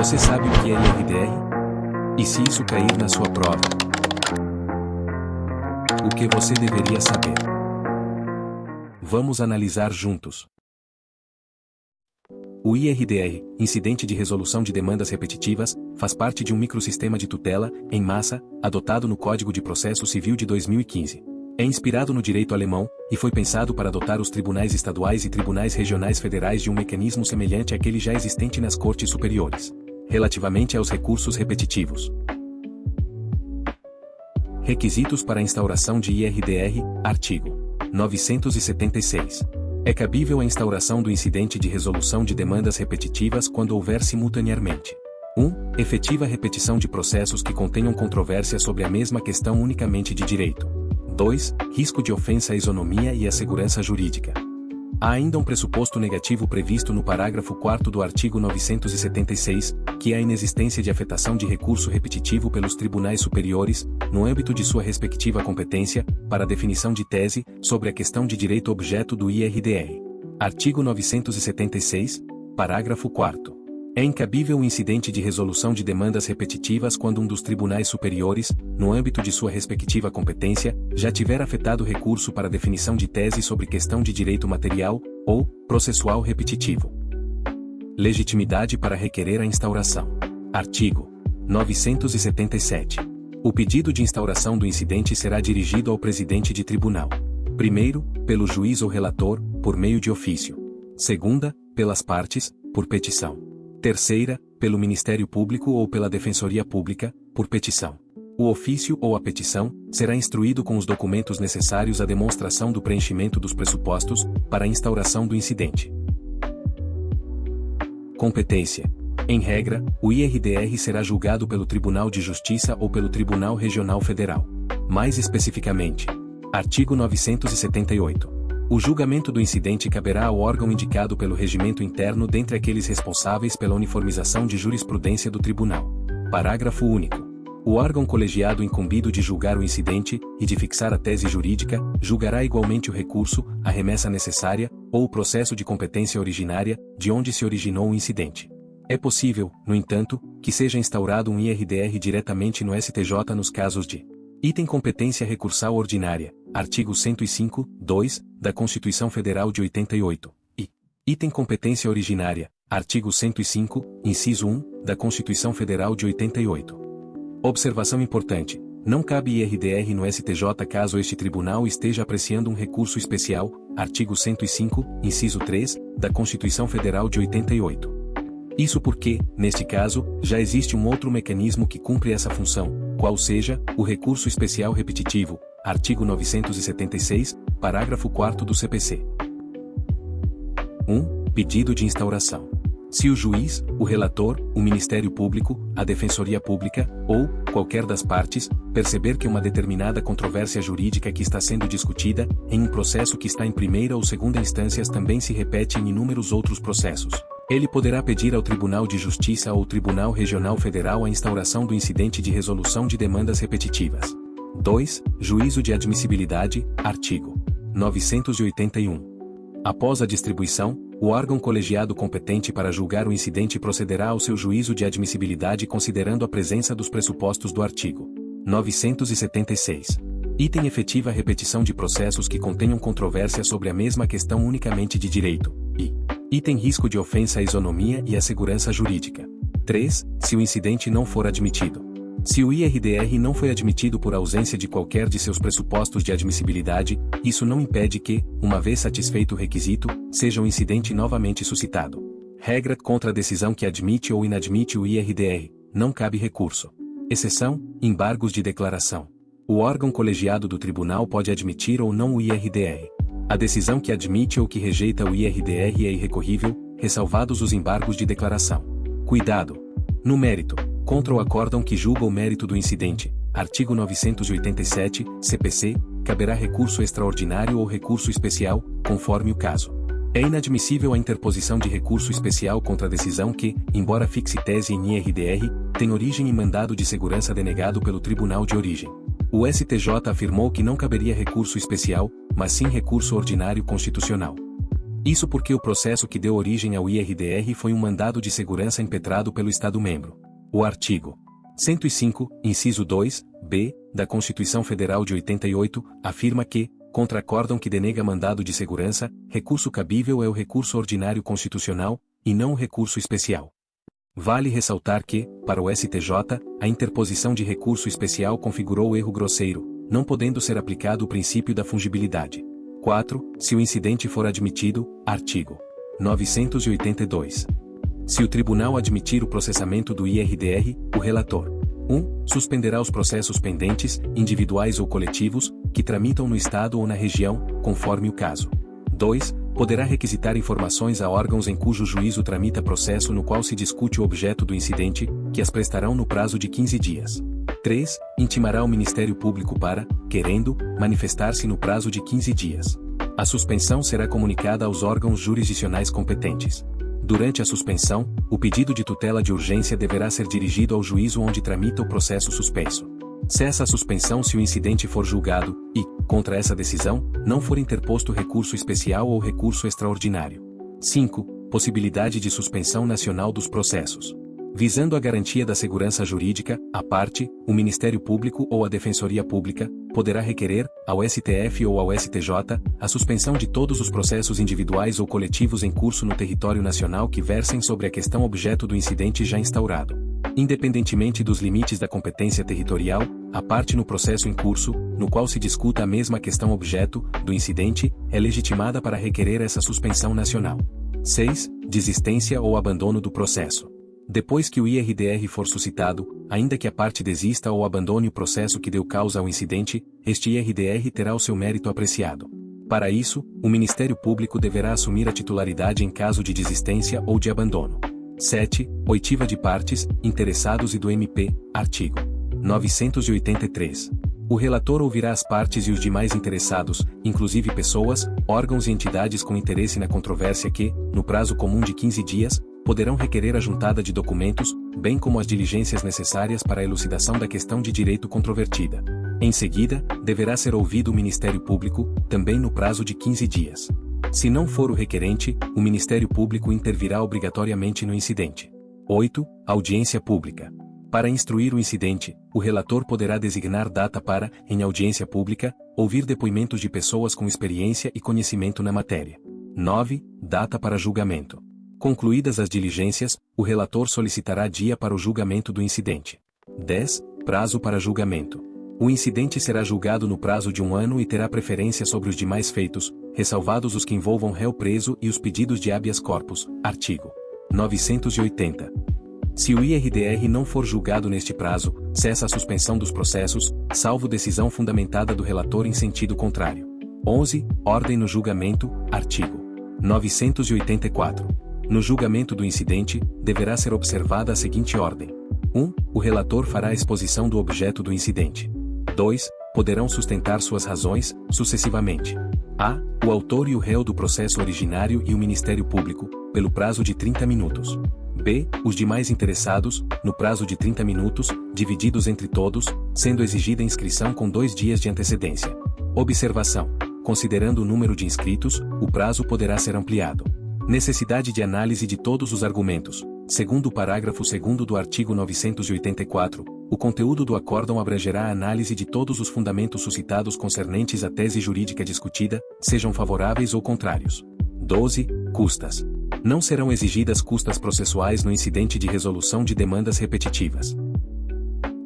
Você sabe o que é IRDR? E se isso cair na sua prova? O que você deveria saber? Vamos analisar juntos. O IRDR, Incidente de Resolução de Demandas Repetitivas, faz parte de um microsistema de tutela, em massa, adotado no Código de Processo Civil de 2015. É inspirado no direito alemão, e foi pensado para dotar os tribunais estaduais e tribunais regionais federais de um mecanismo semelhante àquele já existente nas cortes superiores. Relativamente aos recursos repetitivos. Requisitos para a instauração de IRDR, artigo 976. É cabível a instauração do incidente de resolução de demandas repetitivas quando houver simultaneamente 1. Efetiva repetição de processos que contenham controvérsia sobre a mesma questão unicamente de direito. 2. Risco de ofensa à isonomia e à segurança jurídica. Há ainda um pressuposto negativo previsto no parágrafo 4º do artigo 976, que é a inexistência de afetação de recurso repetitivo pelos tribunais superiores, no âmbito de sua respectiva competência, para a definição de tese, sobre a questão de direito objeto do IRDR. Artigo 976, parágrafo 4º. É incabível o incidente de resolução de demandas repetitivas quando um dos tribunais superiores, no âmbito de sua respectiva competência, já tiver afetado recurso para definição de tese sobre questão de direito material, ou processual repetitivo. Legitimidade para requerer a instauração. Artigo 977. O pedido de instauração do incidente será dirigido ao presidente de tribunal. Primeiro, pelo juiz ou relator, por meio de ofício. Segunda, pelas partes, por petição. Terceira, pelo Ministério Público ou pela Defensoria Pública, por petição. O ofício ou a petição será instruído com os documentos necessários à demonstração do preenchimento dos pressupostos para a instauração do incidente. Competência. Em regra, o IRDR será julgado pelo Tribunal de Justiça ou pelo Tribunal Regional Federal. Mais especificamente, artigo 978. O julgamento do incidente caberá ao órgão indicado pelo regimento interno dentre aqueles responsáveis pela uniformização de jurisprudência do tribunal. Parágrafo único. O órgão colegiado incumbido de julgar o incidente e de fixar a tese jurídica, julgará igualmente o recurso, a remessa necessária, ou o processo de competência originária, de onde se originou o incidente. É possível, no entanto, que seja instaurado um IRDR diretamente no STJ nos casos de item competência recursal ordinária, artigo 105, 2, da Constituição Federal de 88, e item competência originária, artigo 105, inciso 1, da Constituição Federal de 88. Observação importante: não cabe IRDR no STJ caso este tribunal esteja apreciando um recurso especial, artigo 105, inciso 3, da Constituição Federal de 88. Isso porque, neste caso, já existe um outro mecanismo que cumpre essa função, qual seja, o recurso especial repetitivo, artigo 976, parágrafo 4º do CPC. 1. Pedido de instauração. Se o juiz, o relator, o Ministério Público, a Defensoria Pública, ou, qualquer das partes, perceber que uma determinada controvérsia jurídica que está sendo discutida, em um processo que está em primeira ou segunda instâncias também se repete em inúmeros outros processos, ele poderá pedir ao Tribunal de Justiça ou Tribunal Regional Federal a instauração do incidente de resolução de demandas repetitivas. 2. Juízo de admissibilidade, artigo 981. Após a distribuição, o órgão colegiado competente para julgar o incidente procederá ao seu juízo de admissibilidade considerando a presença dos pressupostos do artigo 976. Item efetiva repetição de processos que contenham controvérsia sobre a mesma questão unicamente de direito, e item risco de ofensa à isonomia e à segurança jurídica. 3. Se o incidente não for admitido. Se o IRDR não foi admitido por ausência de qualquer de seus pressupostos de admissibilidade, isso não impede que, uma vez satisfeito o requisito, seja o incidente novamente suscitado. Regra contra a decisão que admite ou inadmite o IRDR: não cabe recurso. Exceção: embargos de declaração. O órgão colegiado do tribunal pode admitir ou não o IRDR. A decisão que admite ou que rejeita o IRDR é irrecorrível, ressalvados os embargos de declaração. Cuidado! No mérito, contra o acórdão que julga o mérito do incidente, artigo 987, CPC, caberá recurso extraordinário ou recurso especial, conforme o caso. É inadmissível a interposição de recurso especial contra a decisão que, embora fixe tese em IRDR, tem origem em mandado de segurança denegado pelo tribunal de origem. O STJ afirmou que não caberia recurso especial, mas sim recurso ordinário constitucional. Isso porque o processo que deu origem ao IRDR foi um mandado de segurança impetrado pelo Estado-membro. O artigo 105, inciso 2, b, da Constituição Federal de 88, afirma que, contra acórdão que denega mandado de segurança, recurso cabível é o recurso ordinário constitucional, e não o recurso especial. Vale ressaltar que, para o STJ, a interposição de recurso especial configurou erro grosseiro, não podendo ser aplicado o princípio da fungibilidade. 4. Se o incidente for admitido, artigo 982. Se o tribunal admitir o processamento do IRDR, o relator 1. Suspenderá os processos pendentes, individuais ou coletivos, que tramitam no Estado ou na região, conforme o caso. 2. Poderá requisitar informações a órgãos em cujo juízo tramita processo no qual se discute o objeto do incidente, que as prestarão no prazo de 15 dias. 3. Intimará o Ministério Público para, querendo, manifestar-se no prazo de 15 dias. A suspensão será comunicada aos órgãos jurisdicionais competentes. Durante a suspensão, o pedido de tutela de urgência deverá ser dirigido ao juízo onde tramita o processo suspenso. Cessa a suspensão se o incidente for julgado e, contra essa decisão, não for interposto recurso especial ou recurso extraordinário. 5. Possibilidade de suspensão nacional dos processos. Visando a garantia da segurança jurídica, a parte, o Ministério Público ou a Defensoria Pública, poderá requerer, ao STF ou ao STJ, a suspensão de todos os processos individuais ou coletivos em curso no território nacional que versem sobre a questão objeto do incidente já instaurado. Independentemente dos limites da competência territorial, a parte no processo em curso, no qual se discuta a mesma questão objeto do incidente, é legitimada para requerer essa suspensão nacional. 6. Desistência ou abandono do processo. Depois que o IRDR for suscitado, ainda que a parte desista ou abandone o processo que deu causa ao incidente, este IRDR terá o seu mérito apreciado. Para isso, o Ministério Público deverá assumir a titularidade em caso de desistência ou de abandono. 7. Oitiva de partes, interessados e do MP, artigo 983. O relator ouvirá as partes e os demais interessados, inclusive pessoas, órgãos e entidades com interesse na controvérsia que, no prazo comum de 15 dias, poderão requerer a juntada de documentos, bem como as diligências necessárias para a elucidação da questão de direito controvertida. Em seguida, deverá ser ouvido o Ministério Público, também no prazo de 15 dias. Se não for o requerente, o Ministério Público intervirá obrigatoriamente no incidente. 8. Audiência pública. Para instruir o incidente, o relator poderá designar data para, em audiência pública, ouvir depoimentos de pessoas com experiência e conhecimento na matéria. 9. Data para julgamento. Concluídas as diligências, o relator solicitará dia para o julgamento do incidente. 10. Prazo para julgamento. O incidente será julgado no prazo de 1 ano e terá preferência sobre os demais feitos, ressalvados os que envolvam réu preso e os pedidos de habeas corpus, artigo 980. Se o IRDR não for julgado neste prazo, cessa a suspensão dos processos, salvo decisão fundamentada do relator em sentido contrário. 11. Ordem no julgamento, artigo 984. No julgamento do incidente, deverá ser observada a seguinte ordem. 1. O relator fará a exposição do objeto do incidente. 2. Poderão sustentar suas razões, sucessivamente. A. O autor e o réu do processo originário e o Ministério Público, pelo prazo de 30 minutos. B. Os demais interessados, no prazo de 30 minutos, divididos entre todos, sendo exigida inscrição com 2 dias de antecedência. Observação. Considerando o número de inscritos, o prazo poderá ser ampliado. Necessidade de análise de todos os argumentos. Segundo o parágrafo 2º do artigo 984, o conteúdo do acórdão abrangerá a análise de todos os fundamentos suscitados concernentes à tese jurídica discutida, sejam favoráveis ou contrários. 12. Custas. Não serão exigidas custas processuais no incidente de resolução de demandas repetitivas.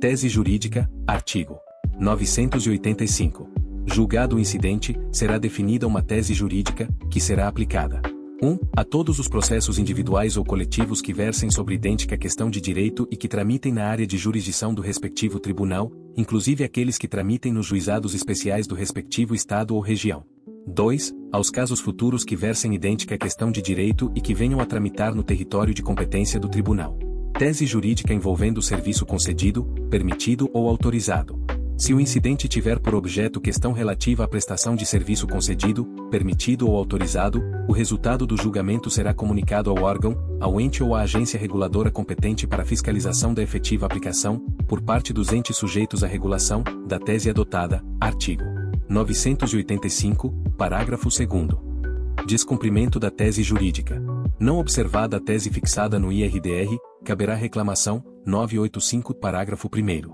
Tese jurídica, artigo 985. Julgado o incidente, será definida uma tese jurídica, que será aplicada. 1. A todos os processos individuais ou coletivos que versem sobre idêntica questão de direito e que tramitem na área de jurisdição do respectivo tribunal, inclusive aqueles que tramitem nos juizados especiais do respectivo estado ou região. 2. Aos casos futuros que versem idêntica questão de direito e que venham a tramitar no território de competência do tribunal. Tese jurídica envolvendo o serviço concedido, permitido ou autorizado. Se o incidente tiver por objeto questão relativa à prestação de serviço concedido, permitido ou autorizado, o resultado do julgamento será comunicado ao órgão, ao ente ou à agência reguladora competente para fiscalização da efetiva aplicação, por parte dos entes sujeitos à regulação, da tese adotada, artigo 985, parágrafo 2º. Descumprimento da tese jurídica. Não observada a tese fixada no IRDR, caberá reclamação, 985, parágrafo 1º.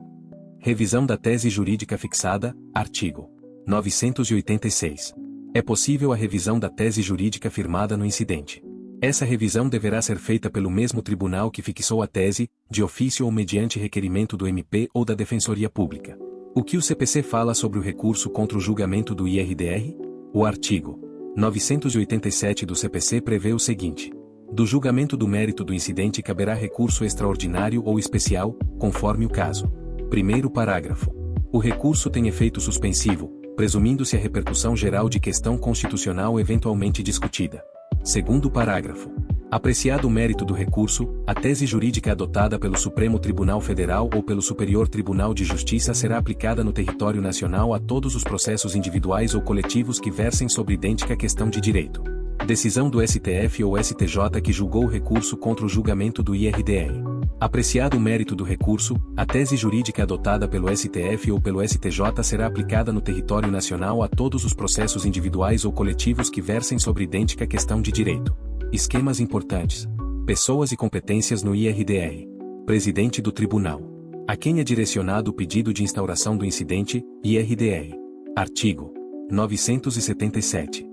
Revisão da tese jurídica fixada, artigo 986. É possível a revisão da tese jurídica firmada no incidente. Essa revisão deverá ser feita pelo mesmo tribunal que fixou a tese, de ofício ou mediante requerimento do MP ou da Defensoria Pública. O que o CPC fala sobre o recurso contra o julgamento do IRDR? O artigo 987 do CPC prevê o seguinte: do julgamento do mérito do incidente caberá recurso extraordinário ou especial, conforme o caso. Primeiro parágrafo. O recurso tem efeito suspensivo, presumindo-se a repercussão geral de questão constitucional eventualmente discutida. Segundo parágrafo. Apreciado o mérito do recurso, a tese jurídica adotada pelo Supremo Tribunal Federal ou pelo Superior Tribunal de Justiça será aplicada no território nacional a todos os processos individuais ou coletivos que versem sobre idêntica questão de direito. Decisão do STF ou STJ que julgou o recurso contra o julgamento do IRDR. Apreciado o mérito do recurso, a tese jurídica adotada pelo STF ou pelo STJ será aplicada no território nacional a todos os processos individuais ou coletivos que versem sobre idêntica questão de direito. Esquemas importantes. Pessoas e competências no IRDR. Presidente do Tribunal. A quem é direcionado o pedido de instauração do incidente, IRDR. Artigo 977.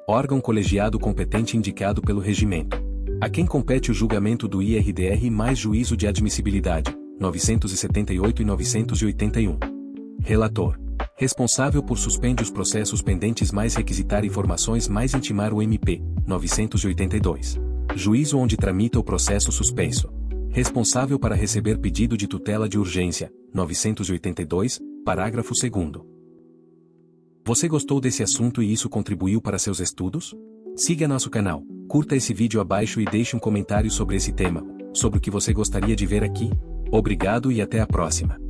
Órgão colegiado competente indicado pelo regimento. A quem compete o julgamento do IRDR mais juízo de admissibilidade, 978 e 981. Relator. Responsável por suspender os processos pendentes mais requisitar informações mais intimar o MP, 982. Juízo onde tramita o processo suspenso. Responsável para receber pedido de tutela de urgência, 982, parágrafo 2º. Você gostou desse assunto e isso contribuiu para seus estudos? Siga nosso canal, curta esse vídeo abaixo e deixe um comentário sobre esse tema, sobre o que você gostaria de ver aqui. Obrigado e até a próxima.